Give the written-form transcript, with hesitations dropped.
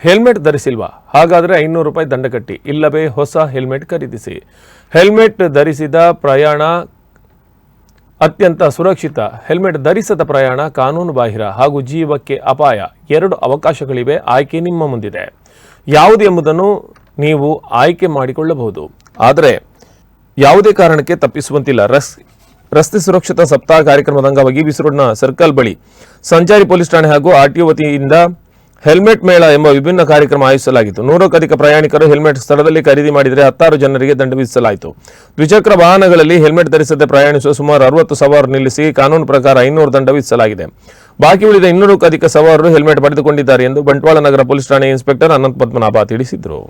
Helmet ಧರಿಸಿಲ್ವಾ? ಹಾಗಾದರೆ 500 ರೂಪಾಯಿ ದಂಡ ಕಟ್ಟಿ, ಇಲ್ಲವೇ ಹೊಸ ಹೆಲ್ಮೆಟ್ ಖರೀದಿಸಿ. ಹೆಲ್ಮೆಟ್ ಧರಿಸಿದ ಪ್ರಯಾಣ ಅತ್ಯಂತ ಸುರಕ್ಷಿತ, ಹೆಲ್ಮೆಟ್ ಧರಿಸದ ಪ್ರಯಾಣ ಕಾನೂನು ಬಾಹಿರ ಹಾಗೂ ಜೀವಕ್ಕೆ ಅಪಾಯ. 2 ಅವಕಾಶಗಳಿವೆ, ಆಯ್ಕೆ ನಿಮ್ಮ ಮುಂದಿದೆ. ಯಾವುದು ಎಂಬುದನ್ನು ನೀವು ಆಯ್ಕೆ ಮಾಡಿಕೊಳ್ಳಬಹುದು, ಆದರೆ ಯಾವುದೇ ಕಾರಣಕ್ಕೆ ತಪ್ಪಿಸುವಂತಿಲ್ಲ. ರಸ್ತೆ ಸುರಕ್ಷತಾ ಸಪ್ತಾಹ ಕಾರ್ಯಕ್ರಮದ ಅಂಗವಾಗಿ ಬಿಸರೋಡ್ನ ಸರ್ಕಲ್ ಬಳಿ ಸಂಚಾರಿ ಪೊಲೀಸ್ ಠಾಣೆ ಹಾಗೂ ಆರ್ಟಿಒ ವತಿಯಿಂದ ಹೆಲ್ಮೆಟ್ ಮೇಳ ಎಂಬ ವಿಭಿನ್ನ ಕಾರ್ಯಕ್ರಮ ಆಯೋಜಿಸಲಾಗಿತ್ತು. 100ಕ್ಕೂ ಅಧಿಕ ಪ್ರಯಾಣಿಕರು ಹೆಲ್ಮೆಟ್ ಸ್ಥಳದಲ್ಲಿ ಖರೀದಿ ಮಾಡಿದರೆ 16 ಜನರಿಗೆ ದಂಡ ವಿಧಿಸಲಾಯಿತು. ದ್ವಿಚಕ್ರ ವಾಹನಗಳಲ್ಲಿ ಹೆಲ್ಮೆಟ್ ಧರಿಸದೆ ಪ್ರಯಾಣಿಸುವ ಸುಮಾರು 60 ಸವಾರರು ನಿಲ್ಲಿಸಿ ಕಾನೂನು ಪ್ರಕಾರ 500 ದಂಡ ವಿಧಿಸಲಾಗಿದೆ. ಬಾಕಿ ಉಳಿದ 200ಕ್ಕೂ ಅಧಿಕ ಸವಾರರು ಹೆಲ್ಮೆಟ್ ಪಡೆದುಕೊಂಡಿದ್ದಾರೆ ಎಂದು ಬಂಟ್ವಾಳ ನಗರ ಪೊಲೀಸ್ ಠಾಣೆ ಇನ್ಸ್ಪೆಕ್ಟರ್ ಅನಂತ್ ಪದ್ಮನಾಭ ತಿಳಿಸಿದರು.